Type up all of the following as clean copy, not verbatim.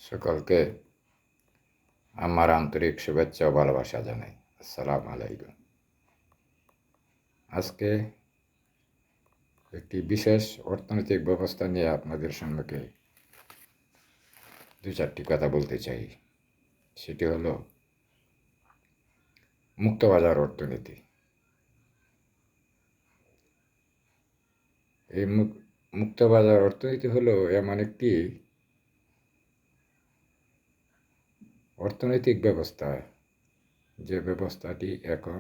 সকলকে আমার আন্তরিক শুভেচ্ছা ও ভালোবাসা জানাই। আসসালামু আলাইকুম। আজকে একটি বিশেষ অর্থনৈতিক ব্যবস্থা নিয়ে আপনাদের সম্মুখে দু চারটি কথা বলতে চাই। সেটি হলো মুক্তবাজার অর্থনীতি। এই মুক্তবাজার অর্থনীতি হলো এমন একটি অর্থনৈতিক ব্যবস্থা, যে ব্যবস্থাটি এখন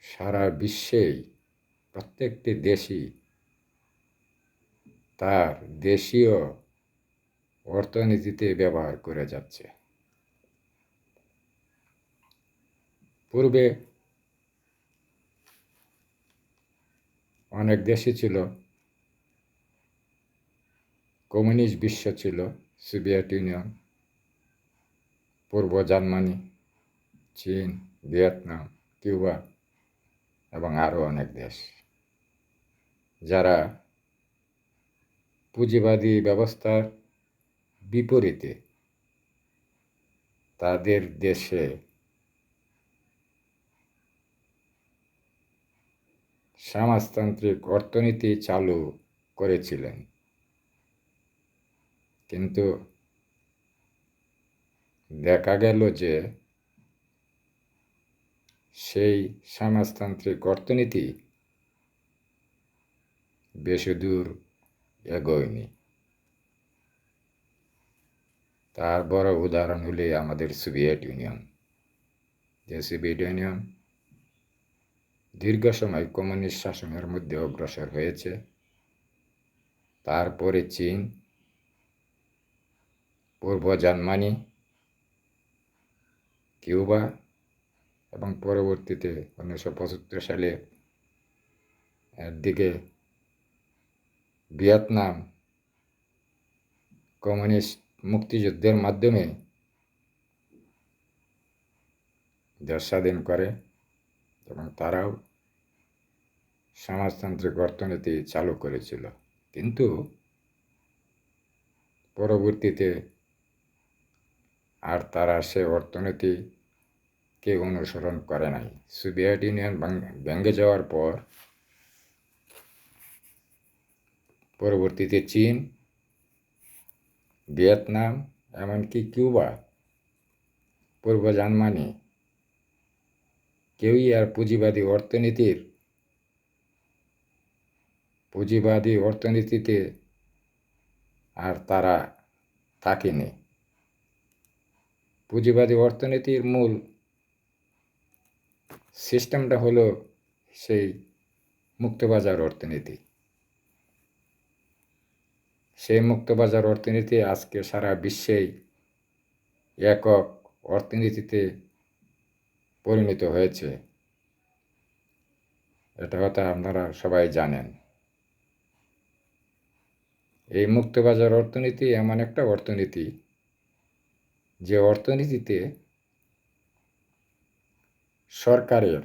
সারা বিশ্বেই প্রত্যেকটি দেশই তার দেশীয় অর্থনীতিতে ব্যবহার করে যাচ্ছে। পূর্বে অনেক দেশই ছিল, কমিউনিস্ট বিশ্ব ছিল, সোভিয়েত ইউনিয়ন, পূর্ব জার্মানি, চীন, ভিয়েতনাম, কিউবা এবং আরও অনেক দেশ, যারা পুঁজিবাদী ব্যবস্থার বিপরীতে তাদের দেশে সমাজতান্ত্রিক অর্থনীতি চালু করেছিলেন। কিন্তু দেখা গেল যে সেই সমাজতান্ত্রিক অর্থনীতি বেশি দূর এগোয়নি। তার বড় উদাহরণ হলে আমাদের সোভিয়েত ইউনিয়ন। যে সোভিয়েত ইউনিয়ন দীর্ঘ সময় কমিউনিস্ট শাসনের মধ্যে অগ্রসর হয়েছে, তারপরে চীন, পূর্ব জার্মানি, কিউবা এবং পরবর্তীতে 1975 সালে এর দিকে ভিয়েতনাম কমিউনিস্ট মুক্তিযুদ্ধের মাধ্যমে দেশ স্বাধীন করে এবং তারাও সমাজতান্ত্রিক অর্থনীতি চালু করেছিল। কিন্তু পরবর্তীতে আর তারা সে অর্থনীতিকে অনুসরণ করে নাই। সোভিয়েত ইউনিয়ন ভেঙে যাওয়ার পর পরবর্তীতে চীন, ভিয়েতনাম, এমনকি কিউবা, পূর্ব জার্মানি কেউই আর পুঁজিবাদী অর্থনীতিতে আর তারা থাকেনি। পুঁজিবাদী অর্থনীতির মূল সিস্টেমটা হলো সেই মুক্তবাজার অর্থনীতি। সেই মুক্তবাজার অর্থনীতি আজকে সারা বিশ্বেই একক অর্থনীতিতে পরিণত হয়েছে। এটা হয়তো আপনারা সবাই জানেন। এই মুক্তবাজার অর্থনীতি এমন একটা অর্থনীতি, যে অর্থনীতিতে সরকারের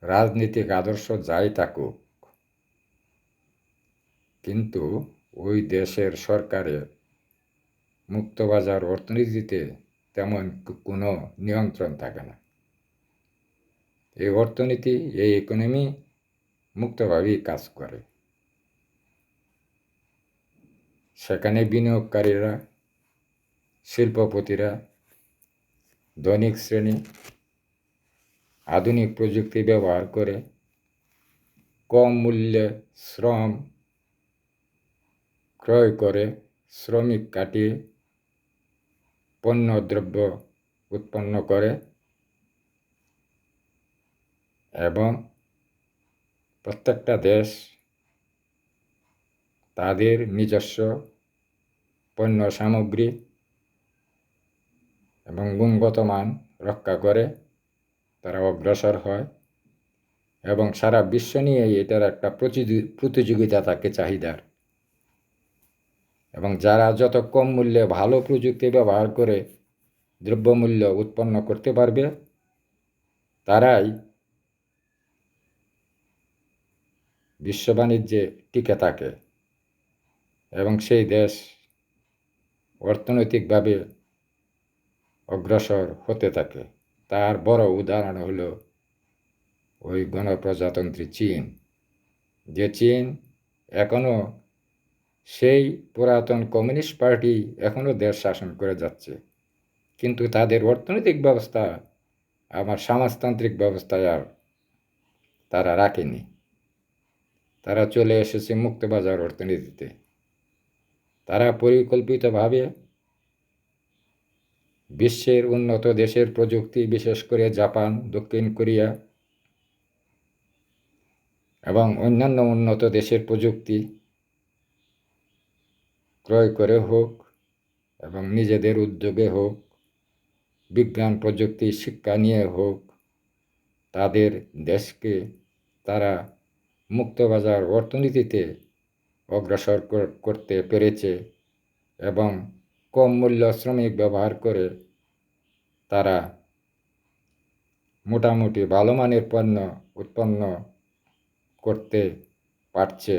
রাজনৈতিক আদর্শ যাই থাকুক, কিন্তু ওই দেশের সরকারের মুক্তবাজার অর্থনীতিতে তেমন কোনো নিয়ন্ত্রণ থাকে না। এই অর্থনীতি, এই ইকোনমি মুক্তভাবেই কাজ করে। সেখানে বিনিয়োগকারীরা, শিল্পপতিরা, ধনিক শ্রেণী আধুনিক প্রযুক্তি ব্যবহার করে কম মূল্যে শ্রম ক্রয় করে শ্রমিক কাটিয়ে পণ্যদ্রব্য উৎপন্ন করে এবং প্রত্যেকটা দেশ তাদের নিজস্ব পণ্য সামগ্রী এবং গুণগত মান রক্ষা করে তারা অগ্রসর হয় এবং সারা বিশ্ব নিয়ে এটার একটা প্রতিযোগিতা থাকে চাহিদার। এবং যারা যত কম মূল্যে ভালো প্রযুক্তি ব্যবহার করে দ্রব্যমূল্য উৎপন্ন করতে পারবে, তারাই বিশ্ব বাণিজ্যে টিকে থাকে এবং সেই দেশ অর্থনৈতিকভাবে অগ্রসর হতে থাকে। তার বড় উদাহরণ হলো ওই গণপ্রজাতন্ত্রী চীন, যে চীন এখনও সেই পুরাতন কমিউনিস্ট পার্টি এখনও দেশ শাসন করে যাচ্ছে, কিন্তু তাদের অর্থনৈতিক ব্যবস্থা আমার সমাজতান্ত্রিক ব্যবস্থায় আর তারা রাখেনি। তারা চলে এসেছে মুক্তবাজার অর্থনীতিতে। তারা পরিকল্পিতভাবে বিশ্বের উন্নত দেশের প্রযুক্তি, বিশেষ করে জাপান, দক্ষিণ কোরিয়া এবং অন্যান্য উন্নত দেশের প্রযুক্তি ক্রয় করে হোক এবং নিজেদের উদ্যোগে হোক, বিজ্ঞান প্রযুক্তি শিক্ষা নিয়ে হোক, তাদের দেশকে তারা মুক্তবাজার অর্থনীতিতে অগ্রসর করতে পেরেছে এবং কম মূল্য শ্রমিক ব্যবহার করে তারা মোটামুটি ভালো মানের পণ্য উৎপন্ন করতে পারছে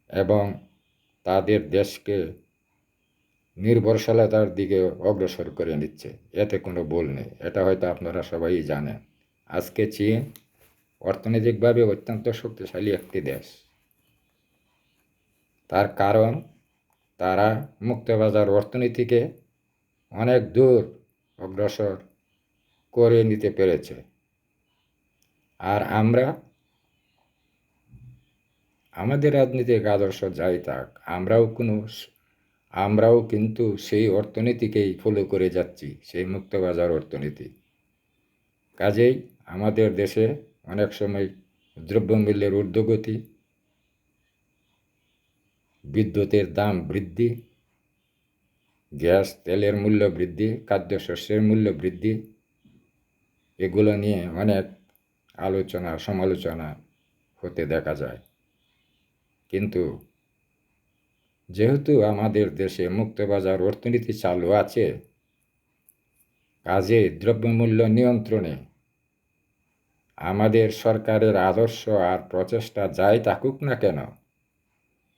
এবং তাদের দেশকে নির্ভরশীলতার দিকে অগ্রসর করে নিচ্ছে। এতে কোনো ভুল নেই, এটা হয়তো আপনারা সবাই জানেন। আজকে চীন অর্থনৈতিকভাবে অত্যন্ত শক্তিশালী একটি দেশ। তার কারণ তারা মুক্তবাজার অর্থনীতিকে অনেক দূর অগ্রসর করে নিতে পেরেছে। আর আমাদের রাজনৈতিক আদর্শ যাই থাক, আমরাও কিন্তু সেই অর্থনীতিকেই ফলো করে যাচ্ছি, সেই মুক্তবাজার অর্থনীতি। কাজেই আমাদের দেশে অনেক সময় দ্রব্যমূল্যের ঊর্ধ্বগতি, বিদ্যুতের দাম বৃদ্ধি, গ্যাস তেলের মূল্য বৃদ্ধি, খাদ্যশস্যের মূল্য বৃদ্ধি, এগুলো নিয়ে অনেক আলোচনা সমালোচনা হতে দেখা যায়। কিন্তু যেহেতু আমাদের দেশে মুক্তবাজার অর্থনীতি চালু আছে, কাজে দ্রব্যমূল্য নিয়ন্ত্রণে আমাদের সরকারের আদর্শ আর প্রচেষ্টা যাই থাকুক না কেন,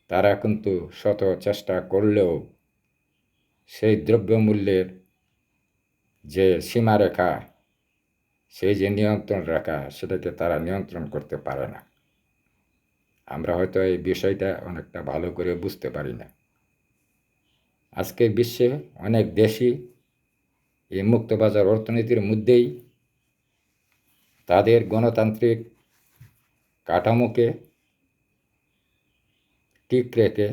তারা কিন্তু শত চেষ্টা করলেও সেই দ্রব্যমূল্যের যে সীমারেখা, সেই যে নিয়ন্ত্রণ রেখা, সেটাকে তারা নিয়ন্ত্রণ করতে পারে না। আমরা হয়তো এই বিষয়টা অনেকটা ভালো করে বুঝতে পারি না। আজকে বিশ্বে অনেক দেশই এই মুক্তবাজার অর্থনীতির মধ্যেই তাদের গণতান্ত্রিক কাঠামোকে ঠিক রেখে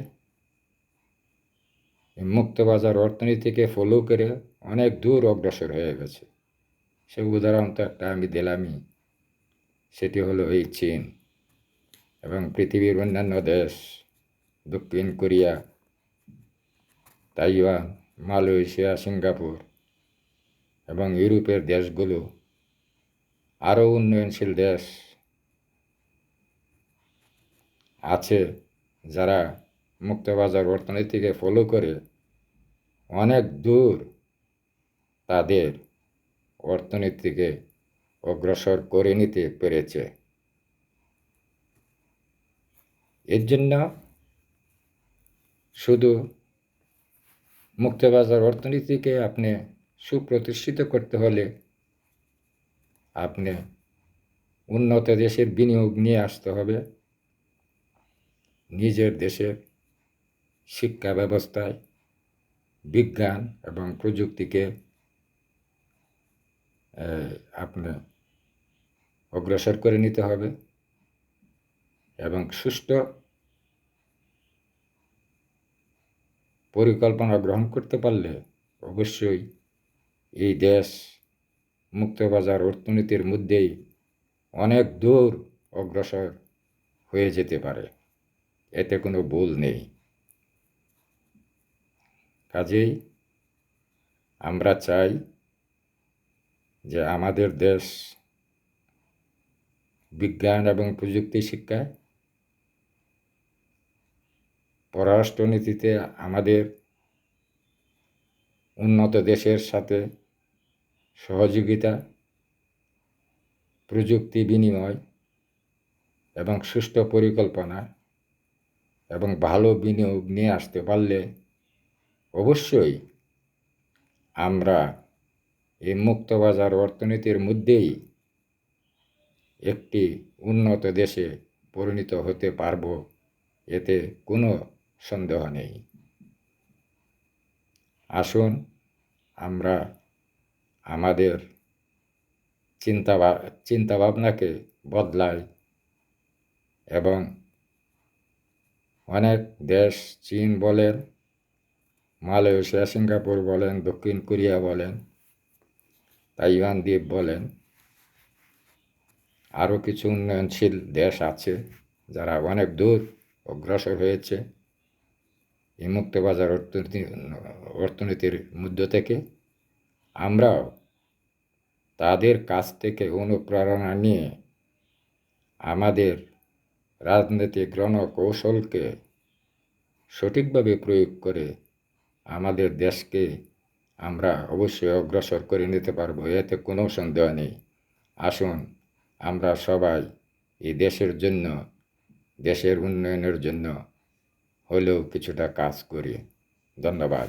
মুক্তবাজার অর্থনীতিকে ফলো করে অনেক দূর অগ্রসর হয়ে গেছে। সে উদাহরণ তো একটা আমি দিলামই, সেটি হলো এই চীন এবং পৃথিবীর অন্যান্য দেশ, দক্ষিণ কোরিয়া, তাইওয়ান, মালয়েশিয়া, সিঙ্গাপুর এবং ইউরোপের দেশগুলো, আরও উন্নয়নশীল দেশ আছে যারা মুক্তবাজার অর্থনীতিকে ফলো করে অনেক দূর তাদের অর্থনীতিকে অগ্রসর করে নিতে পেরেছে। এর জন্য শুধু মুক্তবাজার অর্থনীতিকে আপনি সুপ্রতিষ্ঠিত করতে হলে আপনি উন্নত দেশের বিনিয়োগ নিয়ে আসতে হবে, নিজের দেশের শিক্ষা ব্যবস্থায় বিজ্ঞান এবং প্রযুক্তিকে আপনি অগ্রসর করে নিতে হবে এবং সুষ্ঠু পরিকল্পনা গ্রহণ করতে পারলে অবশ্যই এই দেশ মুক্তবাজার অর্থনীতির মধ্যেই অনেক দূর অগ্রসর হয়ে যেতে পারে, এতে কোনো ভুল নেই। কাজেই আমরা চাই যে আমাদের দেশ বিজ্ঞান এবং প্রযুক্তি শিক্ষায়, পররাষ্ট্রনীতিতে আমাদের উন্নত দেশের সাথে সহযোগিতা, প্রযুক্তি বিনিময় এবং সুষ্ঠু পরিকল্পনা এবং ভালো বিনিয়োগ নিয়ে আসতে পারলে অবশ্যই আমরা এই মুক্তবাজার অর্থনীতির মধ্যেই একটি উন্নত দেশে পরিণত হতে পারব, এতে কোনো সন্দেহ নেই। আসুন আমরা আমাদের চিন্তাভাবনাকে বদলাই এবং অনেক দেশ, চীন বলেন, মালয়েশিয়া, সিঙ্গাপুর বলেন, দক্ষিণ কোরিয়া বলেন, তাইওয়ান দ্বীপ বলেন, আরও কিছু উন্নয়নশীল দেশ আছে যারা অনেক দূর অগ্রসর হয়েছে এই মুক্তবাজার অর্থনীতির মধ্য থেকে। আমরাও তাদের কাছ থেকে অনুপ্রেরণা নিয়ে আমাদের রাজনৈতিক রণকৌশলকে সঠিকভাবে প্রয়োগ করে আমাদের দেশকে আমরা অবশ্যই অগ্রসর করে নিতে পারবো, এতে কোনো সন্দেহ নেই। আসুন আমরা সবাই এই দেশের জন্য, দেশের উন্নয়নের জন্য হলেও কিছুটা কাজ করি। ধন্যবাদ।